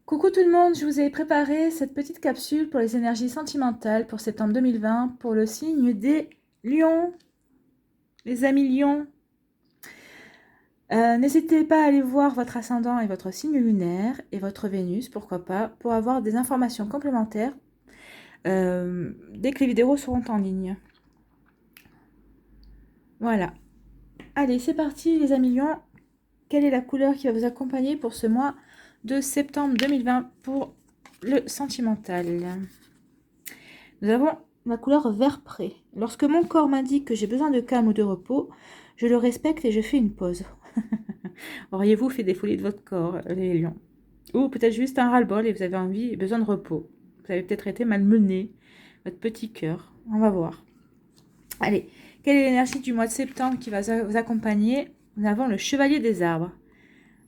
Coucou tout le monde, je vous ai préparé cette petite capsule pour les énergies sentimentales pour septembre 2020 pour le signe des lions, les amis lions. N'hésitez pas à aller voir votre ascendant et votre signe lunaire et votre Vénus, pourquoi pas, pour avoir des informations complémentaires dès que les vidéos seront en ligne. Voilà. Allez, c'est parti les amis lions. Quelle est la couleur qui va vous accompagner pour ce mois de septembre 2020 pour le sentimental? Nous avons la couleur vert pré. Lorsque mon corps m'indique que j'ai besoin de calme ou de repos, je le respecte et je fais une pause. Auriez-vous fait des folies de votre corps, les lions? Ou peut-être juste un ras-le-bol et vous avez envie et besoin de repos. Vous avez peut-être été malmené, votre petit cœur. On va voir. Allez, quelle est l'énergie du mois de septembre qui va vous accompagner? Nous avons le chevalier des arbres.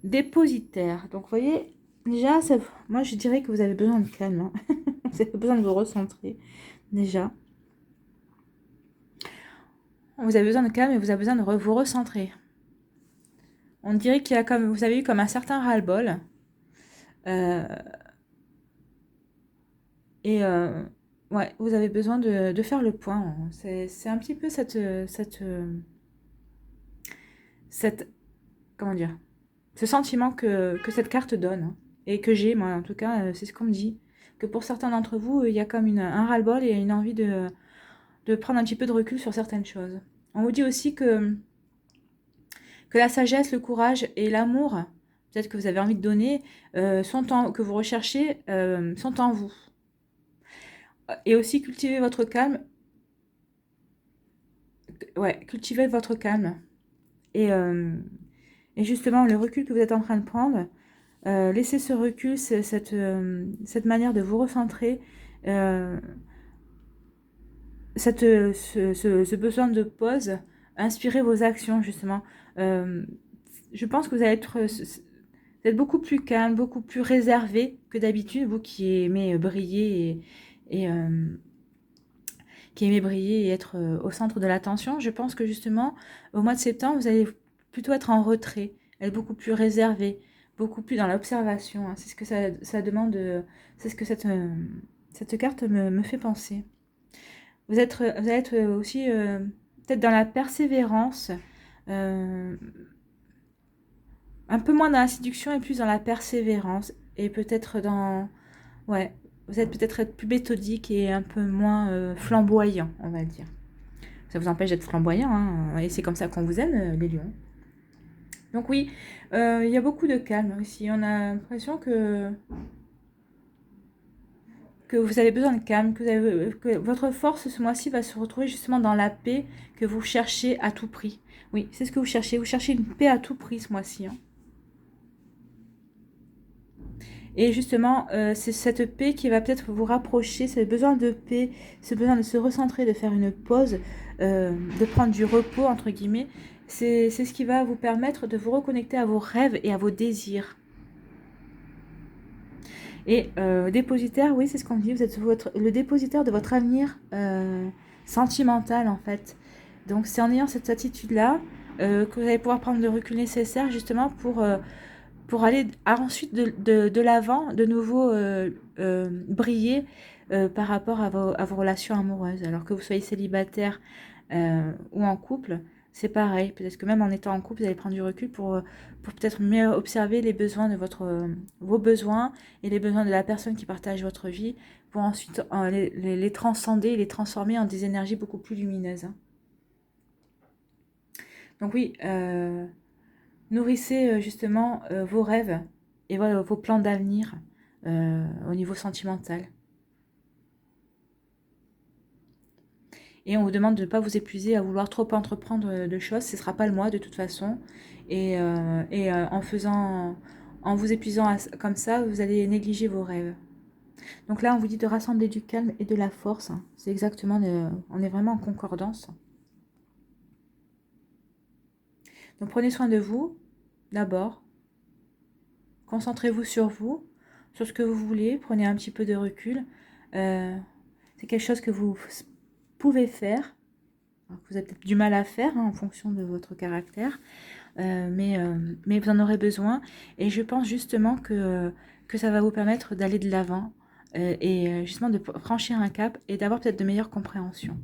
Dépositaire. Donc, vous voyez, déjà, moi, je dirais que vous avez besoin de calme. Hein. Vous avez besoin de vous recentrer, déjà. Vous avez besoin de calme et vous avez besoin de vous recentrer. On dirait qu'il y a comme, vous avez eu comme un certain ras-le-bol. Ouais, vous avez besoin de faire le point. C'est un petit peu comment dire, ce sentiment que cette carte donne. Hein, et que j'ai, moi, en tout cas, c'est ce qu'on me dit. Que pour certains d'entre vous, il y a comme un ras-le-bol et une envie de prendre un petit peu de recul sur certaines choses. On vous dit aussi que la sagesse, le courage et l'amour, peut-être que vous avez envie de donner, que vous recherchez, sont en vous. Et aussi cultiver votre calme. Ouais, cultivez votre calme. Et justement, le recul que vous êtes en train de prendre, laissez ce recul, cette manière de vous recentrer, ce besoin de pause, inspirer vos actions, justement. Je pense que vous allez êtes beaucoup plus calme, beaucoup plus réservé que d'habitude, vous qui aimez briller qui aimez briller et être au centre de l'attention. Je pense que justement, au mois de septembre, vous allez plutôt être en retrait, être beaucoup plus réservé, beaucoup plus dans l'observation. Hein. C'est ce que ça demande, c'est ce que cette carte me fait penser. Vous allez être aussi peut-être dans la persévérance, un peu moins dans la séduction et plus dans la persévérance. Et peut-être dans... Ouais, vous êtes peut-être plus méthodique et un peu moins flamboyant, on va dire. Ça vous empêche d'être flamboyant, hein, et c'est comme ça qu'on vous aime, les lions. Donc oui, il y a beaucoup de calme aussi. On a l'impression que vous avez besoin de calme, que votre force ce mois-ci va se retrouver justement dans la paix que vous cherchez à tout prix. Oui, c'est ce que vous cherchez. Vous cherchez une paix à tout prix ce mois-ci. Hein. Et justement, c'est cette paix qui va peut-être vous rapprocher, ce besoin de paix, ce besoin de se recentrer, de faire une pause, de prendre du repos, entre guillemets. C'est ce qui va vous permettre de vous reconnecter à vos rêves et à vos désirs. Et dépositaire, oui, c'est ce qu'on dit, vous êtes le dépositaire de votre avenir sentimental, en fait. Donc, c'est en ayant cette attitude-là que vous allez pouvoir prendre le recul nécessaire, justement, pour aller ensuite de l'avant, de nouveau briller par rapport à vos relations amoureuses. Alors que vous soyez célibataire ou en couple, c'est pareil. Peut-être que même en étant en couple, vous allez prendre du recul pour peut-être mieux observer les besoins de vos besoins et les besoins de la personne qui partage votre vie pour ensuite les transcender et les transformer en des énergies beaucoup plus lumineuses. Hein. Donc oui, nourrissez justement vos rêves et vos plans d'avenir au niveau sentimental. Et on vous demande de ne pas vous épuiser à vouloir trop entreprendre de choses. Ce ne sera pas le mois de toute façon. Et en vous épuisant comme ça, vous allez négliger vos rêves. Donc là, on vous dit de rassembler du calme et de la force. C'est exactement, on est vraiment en concordance. Donc prenez soin de vous, d'abord. Concentrez-vous sur vous, sur ce que vous voulez. Prenez un petit peu de recul. C'est quelque chose que vous pouvez faire. Alors que vous avez peut-être du mal à faire en fonction de votre caractère. mais vous en aurez besoin. Et je pense justement que ça va vous permettre d'aller de l'avant et justement de franchir un cap et d'avoir peut-être de meilleures compréhensions.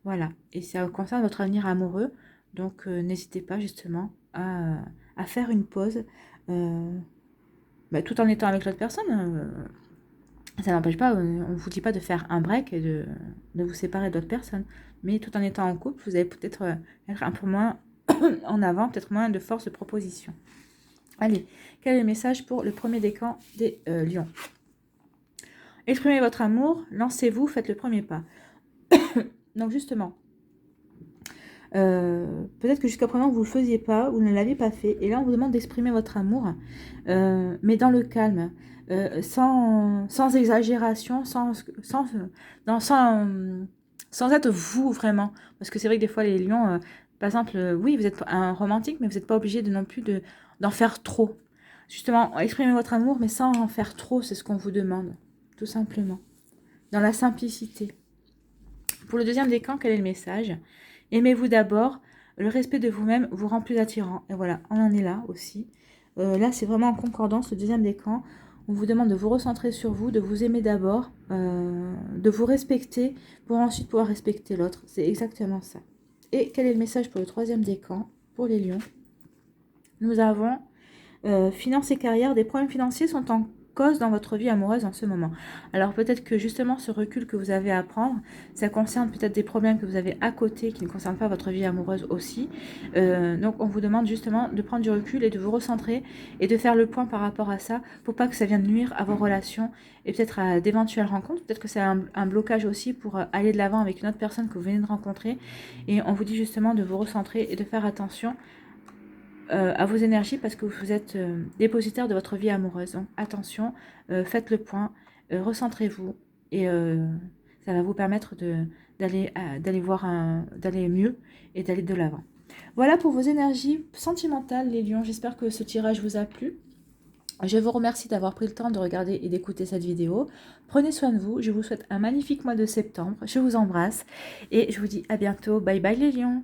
Voilà, et ça concerne votre avenir amoureux, donc n'hésitez pas justement à faire une pause, tout en étant avec l'autre personne. Ça n'empêche pas, on ne vous dit pas de faire un break et de vous séparer d'autres personnes, mais tout en étant en couple, vous allez peut-être être un peu moins en avant, peut-être moins de force de proposition. Allez, quel est le message pour le premier décan des lions? Exprimez votre amour, lancez-vous, faites le premier pas. Donc justement, peut-être que jusqu'à présent vous ne le faisiez pas, vous ne l'avez pas fait, et là on vous demande d'exprimer votre amour, mais dans le calme, sans exagération, sans être vous vraiment, parce que c'est vrai que des fois les lions, par exemple, oui vous êtes un romantique, mais vous n'êtes pas obligé de non plus d'en faire trop. Justement, exprimez votre amour, mais sans en faire trop, c'est ce qu'on vous demande, tout simplement, dans la simplicité. Pour le deuxième décan, quel est le message? Aimez-vous d'abord, le respect de vous-même vous rend plus attirant. Et voilà, on en est là aussi. Là, c'est vraiment en concordance, le deuxième décan. On vous demande de vous recentrer sur vous, de vous aimer d'abord, de vous respecter pour ensuite pouvoir respecter l'autre. C'est exactement ça. Et quel est le message pour le troisième décan, pour les lions? Nous avons finances et carrière. Des problèmes financiers sont en cause dans votre vie amoureuse en ce moment. Alors peut-être que justement ce recul que vous avez à prendre, ça concerne peut-être des problèmes que vous avez à côté qui ne concernent pas votre vie amoureuse aussi. Donc on vous demande justement de prendre du recul et de vous recentrer et de faire le point par rapport à ça pour pas que ça vienne nuire à vos relations et peut-être à d'éventuelles rencontres. Peut-être que c'est un blocage aussi pour aller de l'avant avec une autre personne que vous venez de rencontrer. Et on vous dit justement de vous recentrer et de faire attention à vos énergies parce que vous êtes dépositaire de votre vie amoureuse. Donc attention, faites le point, recentrez-vous et ça va vous permettre d'aller voir d'aller mieux et d'aller de l'avant. Voilà pour vos énergies sentimentales les lions. J'espère que ce tirage vous a plu. Je vous remercie d'avoir pris le temps de regarder et d'écouter cette vidéo. Prenez soin de vous. Je vous souhaite un magnifique mois de septembre. Je vous embrasse et je vous dis à bientôt. Bye bye les lions.